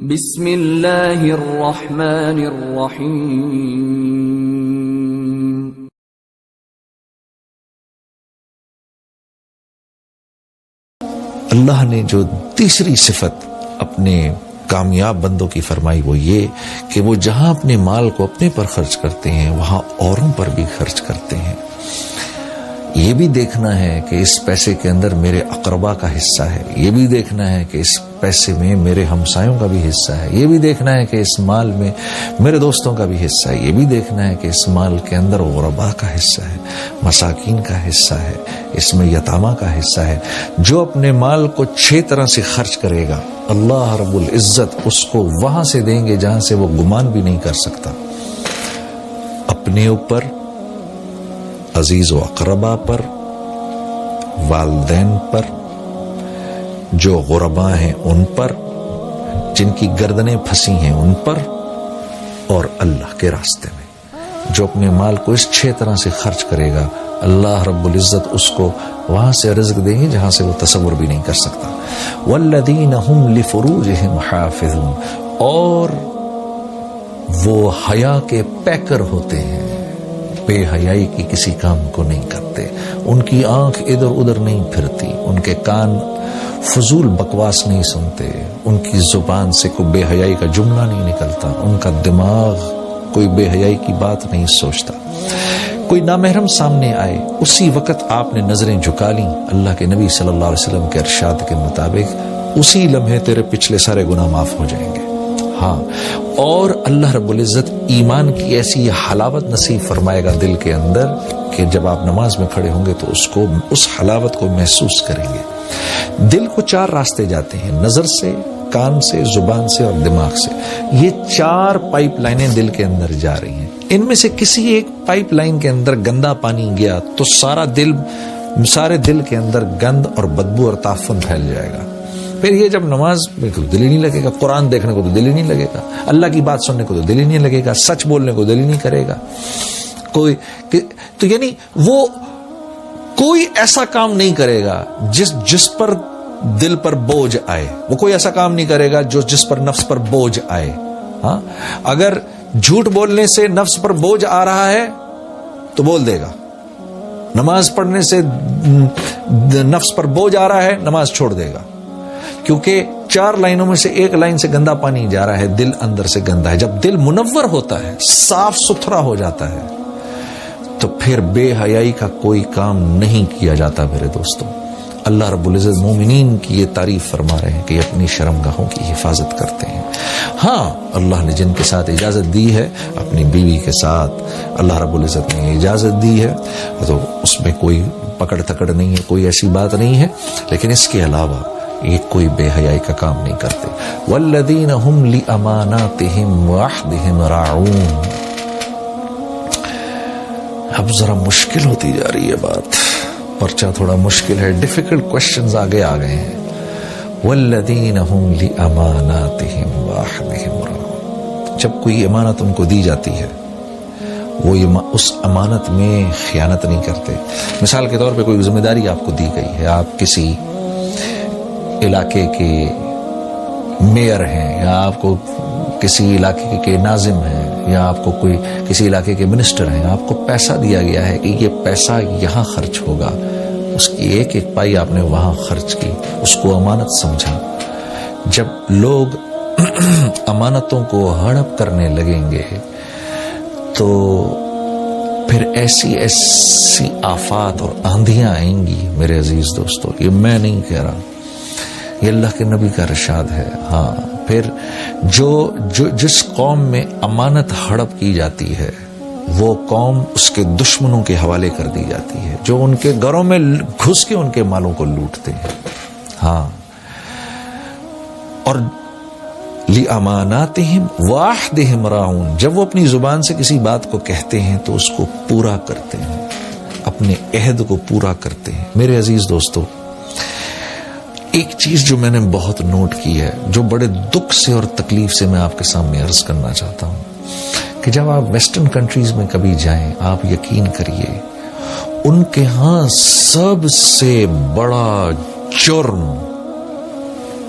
بسم اللہ الرحمن الرحیم۔ اللہ نے جو تیسری صفت اپنے کامیاب بندوں کی فرمائی وہ یہ کہ وہ جہاں اپنے مال کو اپنے پر خرچ کرتے ہیں وہاں اوروں پر بھی خرچ کرتے ہیں۔ یہ بھی دیکھنا ہے کہ اس پیسے کے اندر میرے اقربا کا حصہ ہے، یہ بھی دیکھنا ہے کہ اس پیسے میں میرے ہمسایوں کا بھی حصہ ہے، یہ بھی دیکھنا ہے کہ اس مال میں میرے دوستوں کا بھی حصہ ہے، یہ بھی دیکھنا ہے کہ اس مال کے اندر غربا کا حصہ ہے، مساکین کا حصہ ہے، اس میں یتامہ کا حصہ ہے۔ جو اپنے مال کو 6 طرح سے خرچ کرے گا اللہ رب العزت اس کو وہاں سے دیں گے جہاں سے وہ گمان بھی نہیں کر سکتا۔ اپنے اوپر، عزیز و اقربا پر، والدین پر، جو غربا ہیں ان پر، جن کی گردنیں پھنسی ہیں ان پر، اور اللہ کے راستے میں۔ جو اپنے مال کو اس 6 طرح سے خرچ کرے گا اللہ رب العزت اس کو وہاں سے رزق دیں گے جہاں سے وہ تصور بھی نہیں کر سکتا۔ والذین هم لفروجہم حافظون، اور وہ حیا کے پیکر ہوتے ہیں، بے حیائی کی کسی کام کو نہیں کرتے، ان کی آنکھ ادھر ادھر نہیں پھرتی، ان کے کان فضول بکواس نہیں سنتے، ان کی زبان سے کوئی بے حیائی کا جملہ نہیں نکلتا، ان کا دماغ کوئی بے حیائی کی بات نہیں سوچتا۔ کوئی نامحرم سامنے آئے اسی وقت آپ نے نظریں جھکا لیں، اللہ کے نبی صلی اللہ علیہ وسلم کے ارشاد کے مطابق اسی لمحے تیرے پچھلے سارے گناہ معاف ہو جائیں گے۔ ہاں، اور اللہ رب العزت ایمان کی ایسی حلاوت نصیب فرمائے گا دل کے اندر کہ جب آپ نماز میں کھڑے ہوں گے تو اس حلاوت کو محسوس کریں گے۔ دل کو 4 راستے جاتے ہیں، نظر سے، کان سے، زبان سے اور دماغ سے۔ یہ 4 پائپ لائنیں دل کے اندر جا رہی ہیں۔ ان میں سے کسی ایک پائپ لائن کے اندر گندا پانی گیا تو سارے دل کے اندر گند اور بدبو اور تعفن پھیل جائے گا۔ پھر یہ جب نماز میں تو دل ہی نہیں لگے گا، قرآن دیکھنے کو تو دل ہی نہیں لگے گا، اللہ کی بات سننے کو تو دل ہی نہیں لگے گا، سچ بولنے کو دل ہی نہیں کرے گا تو یعنی وہ کوئی ایسا کام نہیں کرے گا جس پر دل پر بوجھ آئے، وہ کوئی ایسا کام نہیں کرے گا جس پر نفس پر بوجھ آئے۔ ہاں، اگر جھوٹ بولنے سے نفس پر بوجھ آ رہا ہے تو بول دے گا، نماز پڑھنے سے نفس پر بوجھ آ رہا ہے نماز چھوڑ دے گا، کیونکہ 4 لائنوں میں سے ایک لائن سے گندا پانی جا رہا ہے، دل اندر سے گندا ہے۔ جب دل منور ہوتا ہے، صاف ستھرا ہو جاتا ہے تو پھر بے حیائی کا کوئی کام نہیں کیا جاتا۔ میرے دوستوں، اللہ رب العزت مومنین کی یہ تعریف فرما رہے ہیں کہ اپنی شرمگاہوں کی حفاظت کرتے ہیں۔ ہاں، اللہ نے جن کے ساتھ اجازت دی ہے، اپنی بیوی کے ساتھ اللہ رب العزت نے اجازت دی ہے تو اس میں کوئی پکڑ تکڑ نہیں ہے، کوئی ایسی بات نہیں ہے، لیکن اس کے علاوہ یہ کوئی بے حیائی کا کام نہیں کرتے۔ والذین هم لاماناتهم وعہدهم راعون۔ اب ذرا مشکل ہوتی جا رہی ہے بات، پرچہ تھوڑا مشکل ہے، ڈیفیکلٹ کوشچنز آگے آ گئے ہیں۔ والذین هم لاماناتهم وعہدهم راعون، جب کوئی امانت ان کو دی جاتی ہے وہ اس امانت میں خیانت نہیں کرتے۔ مثال کے طور پہ کوئی ذمہ داری آپ کو دی گئی ہے، آپ کسی علاقے کے میئر ہیں یا آپ کو کسی علاقے کے ناظم ہیں یا آپ کو کوئی کسی علاقے کے منسٹر ہیں، آپ کو پیسہ دیا گیا ہے کہ یہ پیسہ یہاں خرچ ہوگا، اس کی ایک ایک پائی آپ نے وہاں خرچ کی، اس کو امانت سمجھا۔ جب لوگ امانتوں کو ہڑپ کرنے لگیں گے تو پھر ایسی آفات اور آندھیاں آئیں گی میرے عزیز دوستو، یہ میں نہیں کہہ رہا، یہ اللہ کے نبی کا ارشاد ہے۔ ہاں، پھر جس قوم میں امانت ہڑپ کی جاتی ہے وہ قوم اس کے دشمنوں کے حوالے کر دی جاتی ہے، جو ان کے گھروں میں گھس کے ان کے مالوں کو لوٹتے ہیں۔ ہاں، اور لِأَمَانَاتِهِمْ وَعَهْدِهِمْ رَاعُونَ، جب وہ اپنی زبان سے کسی بات کو کہتے ہیں تو اس کو پورا کرتے ہیں، اپنے عہد کو پورا کرتے ہیں۔ میرے عزیز دوستو، ایک چیز جو میں نے بہت نوٹ کی ہے، جو بڑے دکھ سے اور تکلیف سے میں آپ کے سامنے عرض کرنا چاہتا ہوں، کہ جب آپ ویسٹرن کنٹریز میں کبھی جائیں، آپ یقین کریے ان کے ہاں سب سے بڑا جرم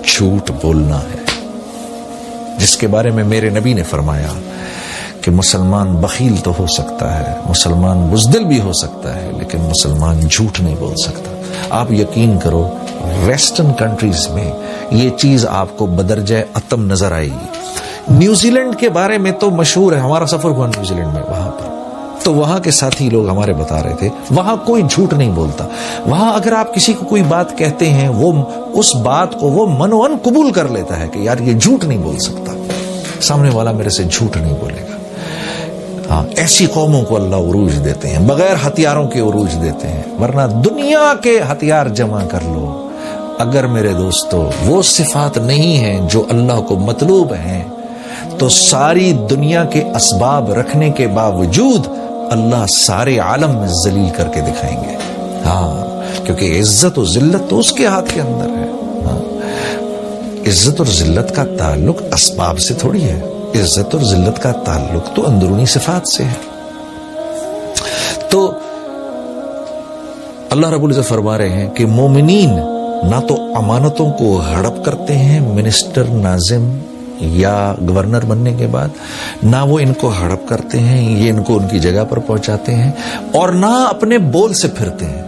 جھوٹ بولنا ہے۔ جس کے بارے میں میرے نبی نے فرمایا کہ مسلمان بخیل تو ہو سکتا ہے، مسلمان بزدل بھی ہو سکتا ہے، لیکن مسلمان جھوٹ نہیں بول سکتا۔ آپ یقین کرو ویسٹرن کنٹریز میں یہ چیز آپ کو بدرجہ اتم نظر آئے گی۔ نیوزی لینڈ کے بارے میں تو مشہور ہے، ہمارا سفر ہوا نیوزی لینڈ میں، وہاں پر تو وہاں کے ساتھی لوگ ہمارے بتا رہے تھے وہاں کوئی جھوٹ نہیں بولتا۔ وہاں اگر آپ کسی کو کوئی بات کہتے ہیں وہ اس بات کو وہ منوان قبول کر لیتا ہے کہ یار یہ جھوٹ نہیں بول سکتا، سامنے والا میرے سے جھوٹ نہیں بولے گا۔ ہاں، ایسی قوموں کو اللہ عروج دیتے ہیں، بغیر ہتھیاروں کے عروج دیتے ہیں، ورنہ دنیا کے ہتھیار جمع کر لو، اگر میرے دوستو وہ صفات نہیں ہیں جو اللہ کو مطلوب ہیں تو ساری دنیا کے اسباب رکھنے کے باوجود اللہ سارے عالم میں ذلیل کر کے دکھائیں گے۔ ہاں، کیونکہ عزت و ذلت تو اس کے ہاتھ کے اندر ہے۔ ہاں، عزت اور ذلت کا تعلق اسباب سے تھوڑی ہے، عزت اور ذلت کا تعلق تو اندرونی صفات سے ہے۔ تو اللہ رب العزت فرما رہے ہیں کہ مومنین نہ تو امانتوں کو ہڑپ کرتے ہیں منسٹر، ناظم یا گورنر بننے کے بعد، نہ وہ ان کو ہڑپ کرتے ہیں، یہ ان کو ان کی جگہ پر پہنچاتے ہیں، اور نہ اپنے بول سے پھرتے ہیں،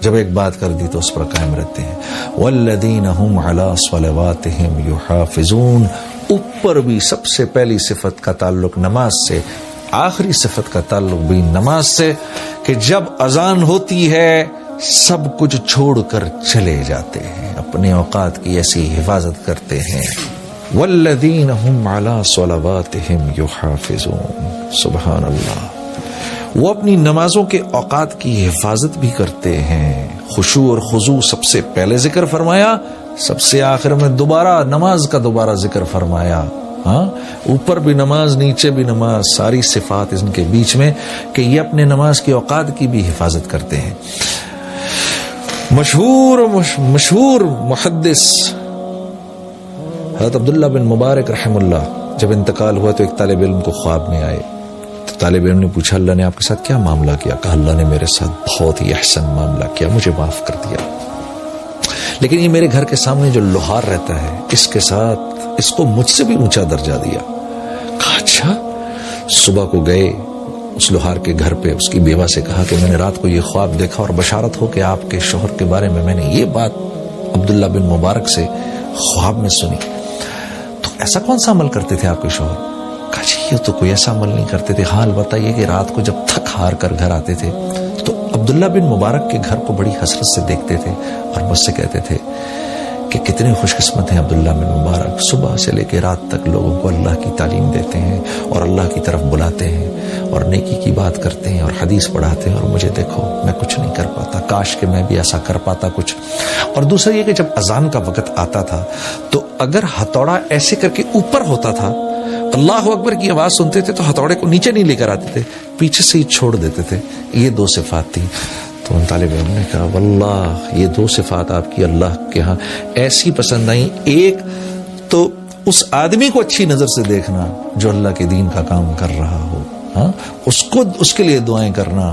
جب ایک بات کر دی تو اس پر قائم رہتے ہیں۔ والذین هم علی صلواتہم یحافظون، اوپر بھی سب سے پہلی صفت کا تعلق نماز سے، آخری صفت کا تعلق بھی نماز سے، کہ جب اذان ہوتی ہے سب کچھ چھوڑ کر چلے جاتے ہیں، اپنے اوقات کی ایسی حفاظت کرتے ہیں۔ والذین هم علی صلواتہم یحافظون، سبحان اللہ، وہ اپنی نمازوں کے اوقات کی حفاظت بھی کرتے ہیں۔ خشوع اور خضوع سب سے پہلے ذکر فرمایا، سب سے آخر میں دوبارہ نماز کا دوبارہ ذکر فرمایا۔ ہاں، اوپر بھی نماز، نیچے بھی نماز، ساری صفات ان کے بیچ میں کہ یہ اپنے نماز کے اوقات کی بھی حفاظت کرتے ہیں۔ مشہور محدث حضرت عبداللہ بن مبارک رحم اللہ جب انتقال ہوا تو ایک طالب علم کو خواب میں آئے، تو طالب علم نے پوچھا اللہ نے آپ کے ساتھ کیا معاملہ کیا؟ کہا اللہ نے میرے ساتھ بہت ہی احسن معاملہ کیا، مجھے معاف کر دیا، لیکن یہ میرے گھر کے سامنے جو لوہار رہتا ہے اس کے ساتھ اس کو مجھ سے بھی اونچا درجہ دیا۔ کہا اچھا؟ صبح کو گئے اس لوہار کے گھر پہ، اس کی بیوہ سے کہا کہ میں نے رات کو یہ خواب دیکھا اور بشارت ہو کہ آپ کے شوہر کے بارے میں نے یہ بات عبداللہ بن مبارک سے خواب میں سنی، تو ایسا کون سا عمل کرتے تھے آپ کے شوہر؟ کہا جی یہ تو کوئی ایسا عمل نہیں کرتے تھے، حال بتائیے کہ رات کو جب تھک ہار کر گھر آتے تھے تو عبداللہ بن مبارک کے گھر کو بڑی حسرت سے دیکھتے تھے اور مجھ سے کہتے تھے کہ کتنے خوش قسمت ہیں عبداللہ بن مبارک، صبح سے لے کے رات تک لوگوں کو اللہ کی تعلیم دیتے ہیں اور اللہ کی طرف بلاتے ہیں اور نیکی کی بات کرتے ہیں اور حدیث پڑھاتے ہیں، اور مجھے دیکھو میں کچھ نہیں کر پاتا، کاش کہ میں بھی ایسا کر پاتا کچھ۔ اور دوسرا یہ کہ جب اذان کا وقت آتا تھا تو اگر ہتھوڑا ایسے کر کے اوپر ہوتا تھا، اللہ اکبر کی آواز سنتے تھے تو ہتھوڑے کو نیچے نہیں لے کر آتے تھے، پیچھے سے ہی چھوڑ دیتے تھے۔ یہ دو صفات تھی۔ تو ان طالب علم نے کہا واللہ یہ دو صفات آپ کی اللہ کے ہاں ایسی پسند آئیں، ایک تو اس آدمی کو اچھی نظر سے دیکھنا جو اللہ کے دین کا کام کر رہا ہو، ہاں اس کے لیے دعائیں کرنا،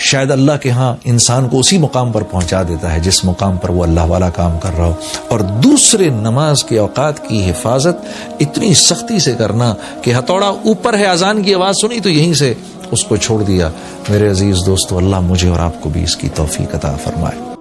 شاید اللہ کے ہاں انسان کو اسی مقام پر پہنچا دیتا ہے جس مقام پر وہ اللہ والا کام کر رہا ہو۔ اور دوسرے نماز کے اوقات کی حفاظت اتنی سختی سے کرنا کہ ہتھوڑا اوپر ہے، اذان کی آواز سنی تو یہیں سے اس کو چھوڑ دیا۔ میرے عزیز دوستو، اللہ مجھے اور آپ کو بھی اس کی توفیق عطا فرمائے۔